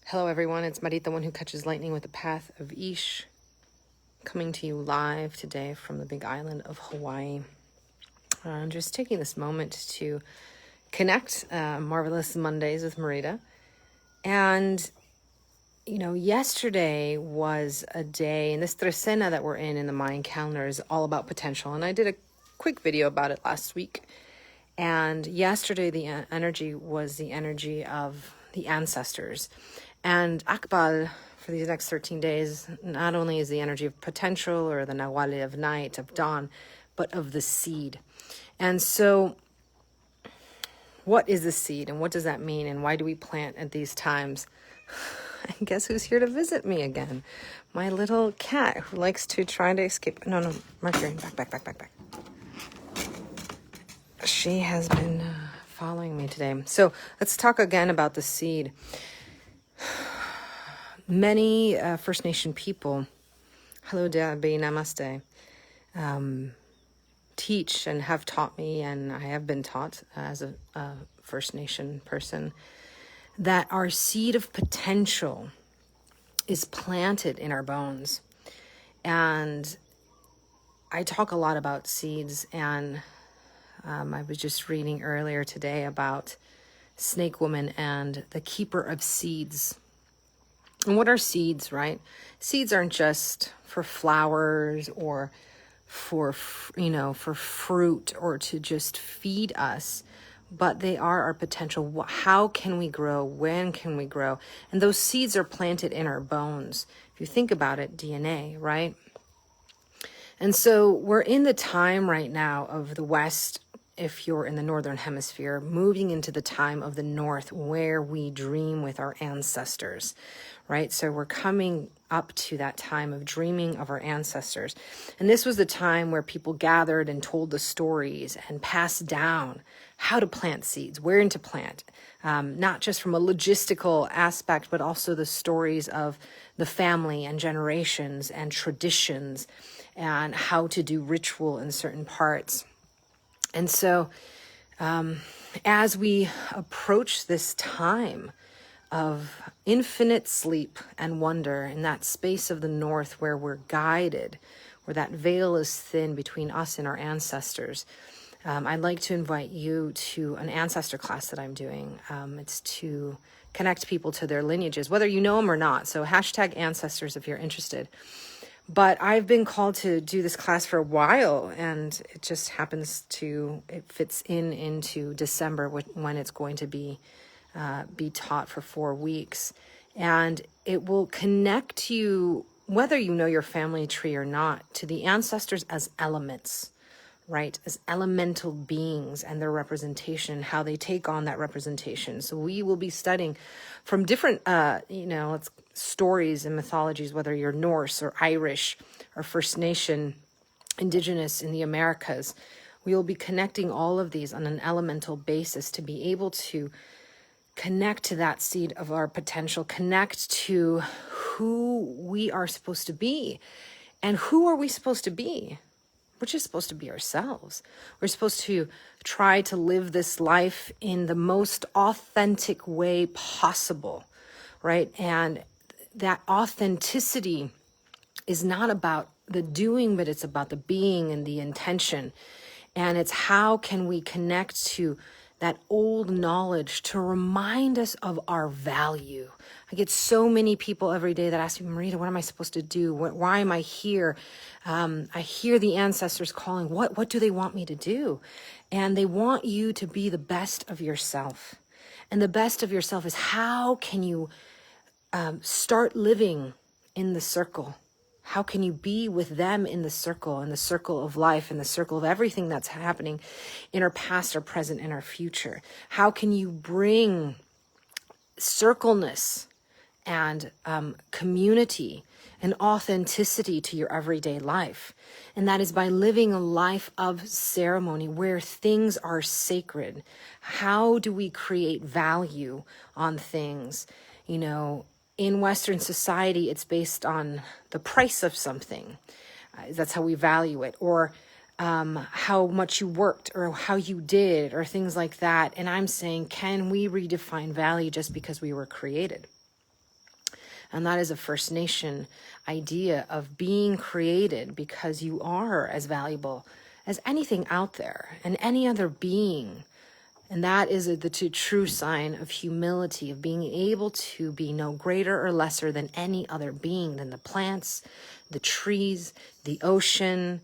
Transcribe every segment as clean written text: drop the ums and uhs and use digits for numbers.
Hello everyone, it's Marit, the one who catches lightning with the path of Ish, coming to you live today from the big island of Hawaii. Just taking this moment to connect Marvelous Mondays with Marita. And, yesterday was a day, and this trecena that we're in the Mayan calendar is all about potential. And I did a quick video about it last week. And yesterday, the energy was the energy of the ancestors. And Akbal, for these next 13 days, not only is the energy of potential or the Nawali of night, of dawn, but of the seed. And so what is the seed and what does that mean? And why do we plant at these times? And guess who's here to visit me again? My little cat who likes to try to escape. No, Mercury, back. She has been following me today. So let's talk again about the seed. Many First Nation people, hello Debbie, namaste, teach and have taught me, and I have been taught as a First Nation person, that our seed of potential is planted in our bones. And I talk a lot about seeds, and I was just reading earlier today about Snake Woman and the keeper of seeds. And what are seeds, right? Seeds aren't just for flowers or for fruit or to just feed us, but they are our potential. How can we grow? When can we grow? And those seeds are planted in our bones. If you think about it, DNA, right? And so we're in the time right now of the West, if you're in the Northern Hemisphere, moving into the time of the North where we dream with our ancestors, right? So we're coming up to that time of dreaming of our ancestors. And this was the time where people gathered and told the stories and passed down how to plant seeds, where to plant, not just from a logistical aspect, but also the stories of the family and generations and traditions and how to do ritual in certain parts. And so as we approach this time of infinite sleep and wonder in that space of the North where we're guided, where that veil is thin between us and our ancestors, I'd like to invite you to an ancestor class that I'm doing. It's to connect people to their lineages, whether you know them or not. So #ancestors if you're interested. But I've been called to do this class for a while, and it just happens it fits into December when it's going to be taught for 4 weeks. And it will connect you, whether you know your family tree or not, to the ancestors as elements, right? As elemental beings and their representation, how they take on that representation. So we will be studying from different, stories and mythologies, whether you're Norse or Irish or First Nation, Indigenous in the Americas. We will be connecting all of these on an elemental basis to be able to connect to that seed of our potential, connect to who we are supposed to be. And who are we supposed to be? We're just supposed to be ourselves. We're supposed to try to live this life in the most authentic way possible, right? And that authenticity is not about the doing, but it's about the being and the intention. And it's how can we connect to that old knowledge to remind us of our value. I get so many people every day that ask me, Marita, what am I supposed to do? Why am I here? I hear the ancestors calling. What do they want me to do? And they want you to be the best of yourself. And the best of yourself is how can you start living in the circle? How can you be with them in the circle of life, in the circle of everything that's happening in our past, our present, and our future? How can you bring circleness and community and authenticity to your everyday life? And that is by living a life of ceremony where things are sacred. How do we create value on things? In Western society, it's based on the price of something. That's how we value it. Or how much you worked or how you did or things like that. And I'm saying, can we redefine value just because we were created? And that is a First Nation idea of being created because you are as valuable as anything out there and any other being. And that is the true sign of humility, of being able to be no greater or lesser than any other being, than the plants, the trees, the ocean.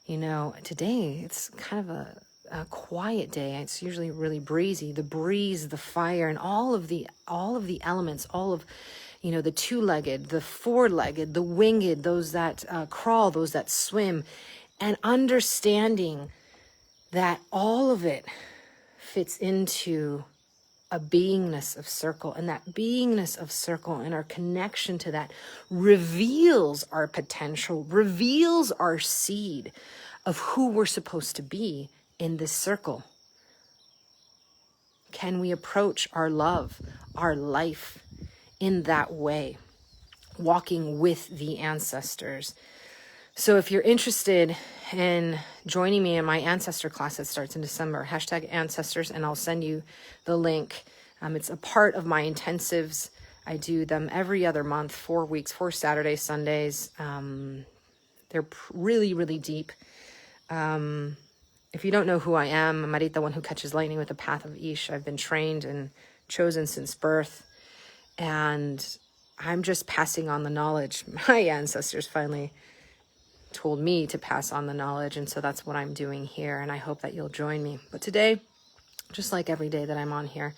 You know, today it's kind of a quiet day. It's usually really breezy. The breeze, the fire, and all of the elements, all of, you know, the two-legged, the four-legged, the winged, those that crawl, those that swim, and understanding that all of it fits into a beingness of circle, and that beingness of circle and our connection to that reveals our potential, reveals our seed of who we're supposed to be in this circle. Can we approach our love, our life in that way, walking with the ancestors? So if you're interested in joining me in my ancestor class that starts in December, #ancestors, and I'll send you the link. It's a part of my intensives. I do them every other month, 4 weeks, 4 Saturdays, Sundays. They're really, really deep. If you don't know who I am, I'm Marita, the one who catches lightning with the path of Ish. I've been trained and chosen since birth. And I'm just passing on the knowledge. My ancestors finally told me to pass on the knowledge, and so that's what I'm doing here, and I hope that you'll join me. But today, just like every day that I'm on here,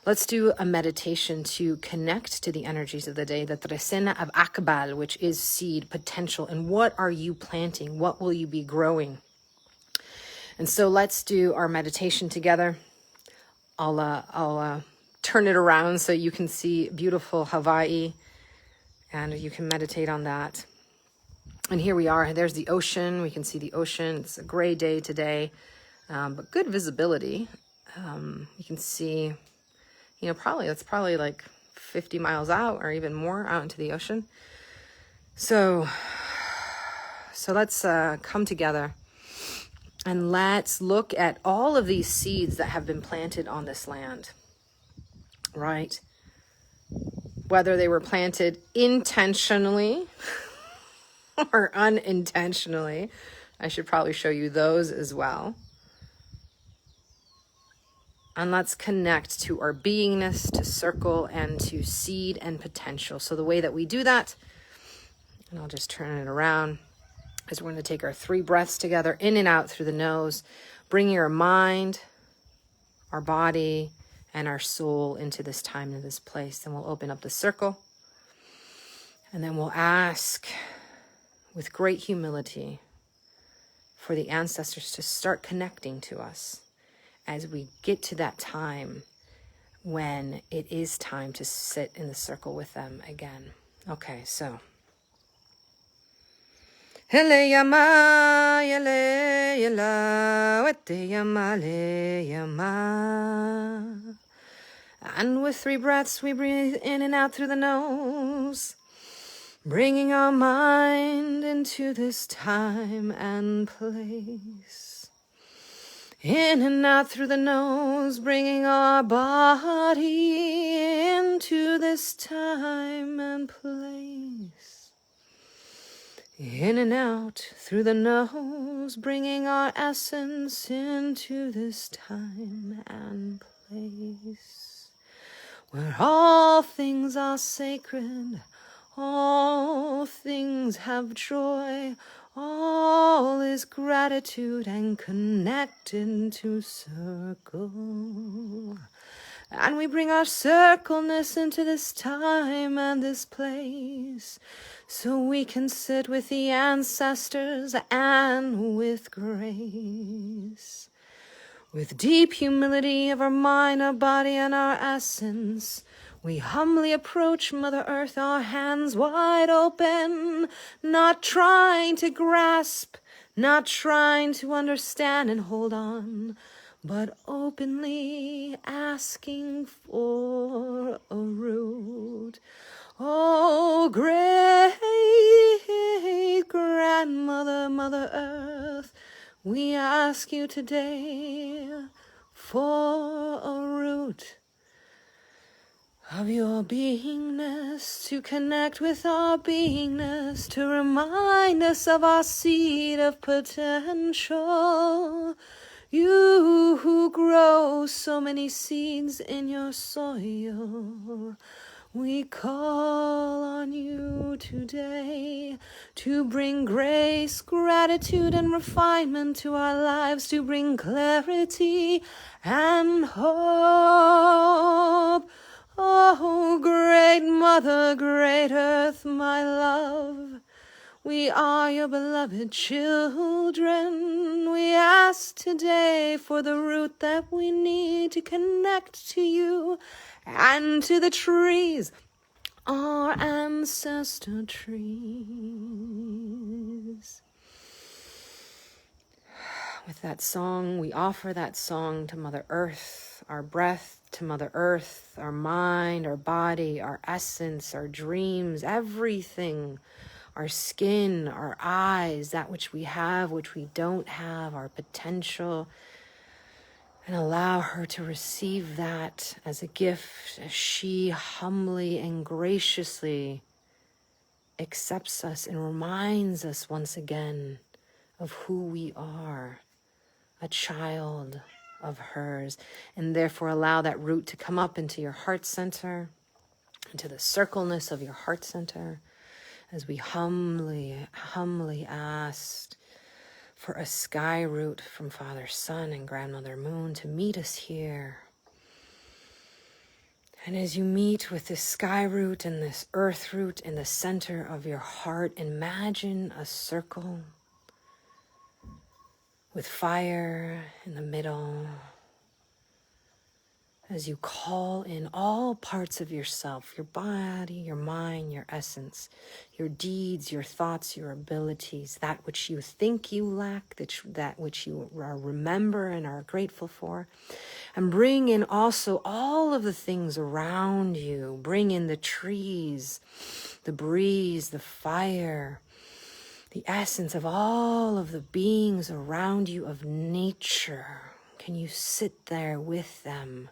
let's do a meditation to connect to the energies of the day, the Tresena of Akbal, which is seed, potential, and what are you planting? What will you be growing? And so let's do our meditation together. I'll turn it around so you can see beautiful Hawaii, and you can meditate on that. And here we are. There's the ocean. We can see the ocean. It's a gray day today, but good visibility. You can see, you know, it's probably like 50 miles out or even more out into the ocean. So let's come together and let's look at all of these seeds that have been planted on this land, right? Whether they were planted intentionally or unintentionally. I should probably show you those as well. And let's connect to our beingness, to circle, and to seed and potential. So the way that we do that, and I'll just turn it around, is we're going to take our 3 breaths together, in and out through the nose, bringing our mind, our body, and our soul into this time and this place. Then we'll open up the circle, and then we'll ask with great humility for the ancestors to start connecting to us as we get to that time when it is time to sit in the circle with them again. Okay, so. Hele yama, yele yala, wete yama, le yama. And with 3 breaths, we breathe in and out through the nose, bringing our mind into this time and place. In and out through the nose, bringing our body into this time and place. In and out through the nose, bringing our essence into this time and place, where all things are sacred, all things have joy, all is gratitude and connected to circle. And we bring our circleness into this time and this place, so we can sit with the ancestors and with grace. With deep humility of our mind, our body, and our essence, we humbly approach Mother Earth, our hands wide open, not trying to grasp, not trying to understand and hold on, but openly asking for a root. Oh, great grandmother, Mother Earth, we ask you today for a root. of your beingness, to connect with our beingness, to remind us of our seed of potential. You who grow so many seeds in your soil, we call on you today to bring grace, gratitude, and refinement to our lives, to bring clarity and hope. Oh, great Mother, great Earth, my love, we are your beloved children. We ask today for the root that we need to connect to you and to the trees, our ancestor trees. With that song, we offer that song to Mother Earth, our breath to Mother Earth, our mind, our body, our essence, our dreams, everything, our skin, our eyes, that which we have, which we don't have, our potential, and allow her to receive that as a gift as she humbly and graciously accepts us and reminds us once again of who we are, a child of hers, and therefore allow that root to come up into your heart center, into the circleness of your heart center, as we humbly asked for a sky root from Father Sun and Grandmother Moon to meet us here. And as you meet with this sky root and this earth root in the center of your heart, imagine a circle with fire in the middle, as you call in all parts of yourself, your body, your mind, your essence, your deeds, your thoughts, your abilities, that which you think you lack, that which you remember and are grateful for. And bring in also all of the things around you. Bring in the trees, the breeze, the fire, the essence of all of the beings around you of nature. Can you sit there with them?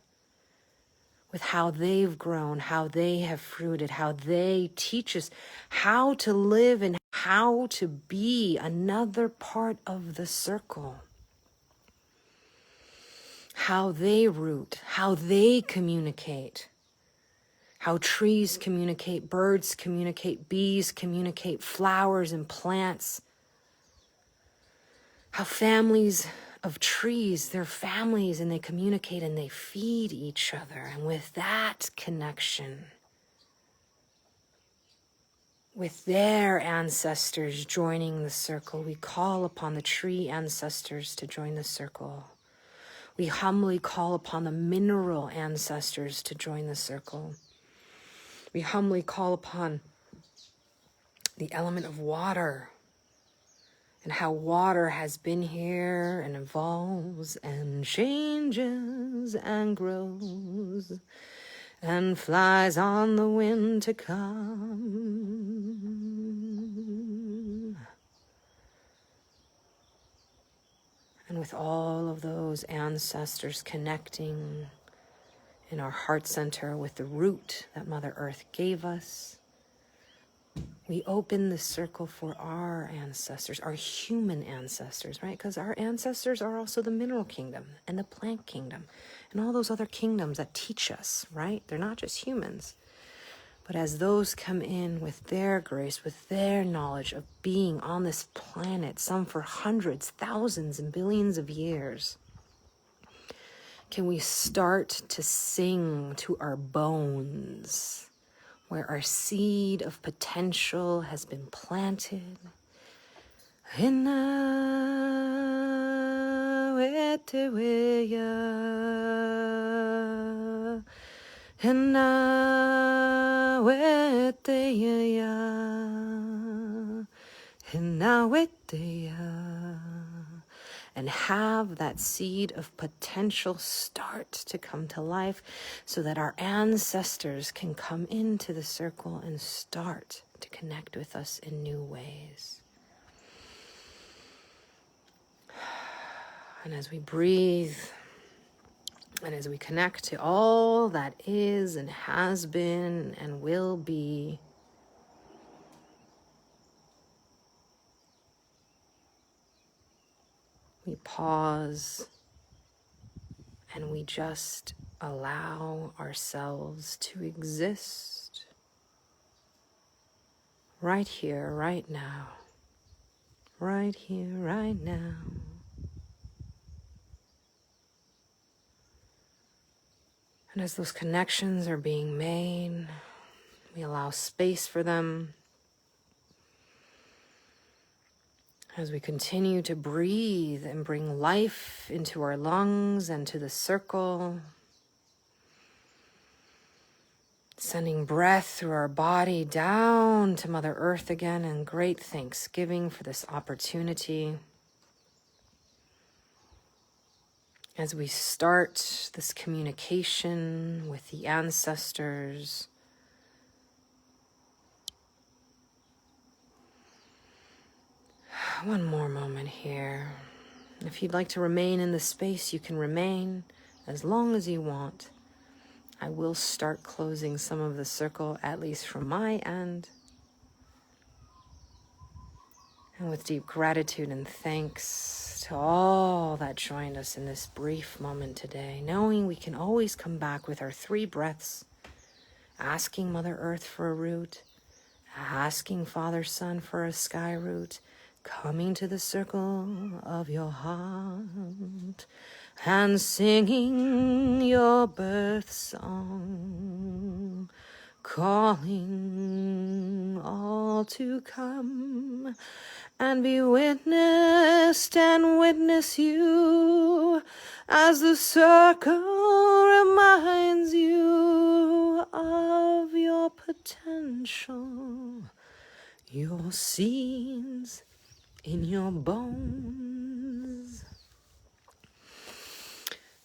With how they've grown, how they have fruited, how they teach us how to live and how to be another part of the circle. How they root, how they communicate, how trees communicate, birds communicate, bees communicate, flowers and plants, how families of trees, they're families and they communicate and they feed each other. And with that connection, with their ancestors joining the circle, we call upon the tree ancestors to join the circle. We humbly call upon the mineral ancestors to join the circle. We humbly call upon the element of water and how water has been here and evolves and changes and grows and flies on the wind to come. And with all of those ancestors connecting in our heart center with the root that Mother Earth gave us, we open the circle for our ancestors, our human ancestors, right? Because our ancestors are also the mineral kingdom and the plant kingdom and all those other kingdoms that teach us, right? They're not just humans. But as those come in with their grace, with their knowledge of being on this planet, some for hundreds, thousands, and billions of years, can we start to sing to our bones, where our seed of potential has been planted. And have that seed of potential start to come to life so that our ancestors can come into the circle and start to connect with us in new ways. And as we breathe And as we connect to all that is and has been and will be, we pause and we just allow ourselves to exist right here, right now. Right here, right now. And as those connections are being made, we allow space for them. As we continue to breathe and bring life into our lungs and to the circle, sending breath through our body down to Mother Earth again, and great thanksgiving for this opportunity. As we start this communication with the ancestors, one more moment here. If you'd like to remain in the space, you can remain as long as you want. I will start closing some of the circle, at least from my end. And with deep gratitude and thanks to all that joined us in this brief moment today, knowing we can always come back with our 3 breaths, asking Mother Earth for a root, asking Father Sun for a sky root, coming to the circle of your heart and singing your birth song, calling all to come and be witnessed and witness you as the circle reminds you of your potential, your seeds in your bones.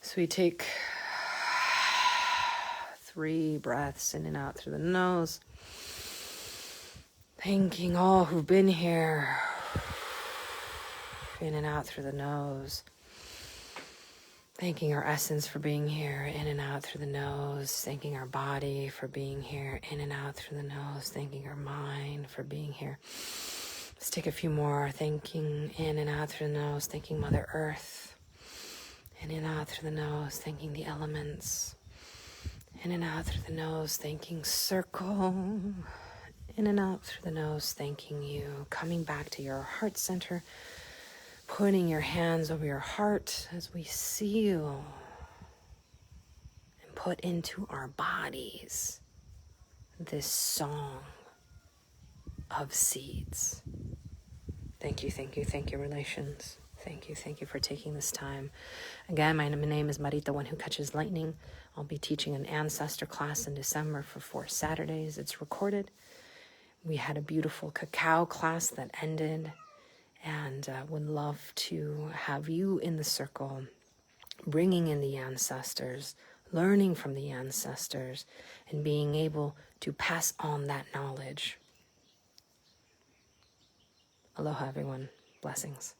So we take 3 breaths in and out through the nose, thanking all who've been here, in and out through the nose, thanking our essence for being here, in and out through the nose, thanking our body for being here, in and out through the nose, thanking our mind for being here. Let's take a few more, thanking in and out through the nose, thanking Mother Earth, in and out through the nose, thanking the elements, in and out through the nose, thanking circle, in and out through the nose, thanking you, coming back to your heart center, putting your hands over your heart as we seal and put into our bodies this song of seeds. Thank you, relations. Thank you for taking this time. Again, my name is Marita, one who catches lightning. I'll be teaching an ancestor class in December for 4 Saturdays. It's recorded. We had a beautiful cacao class that ended, and would love to have you in the circle, bringing in the ancestors, learning from the ancestors, and being able to pass on that knowledge. Aloha, everyone. Blessings.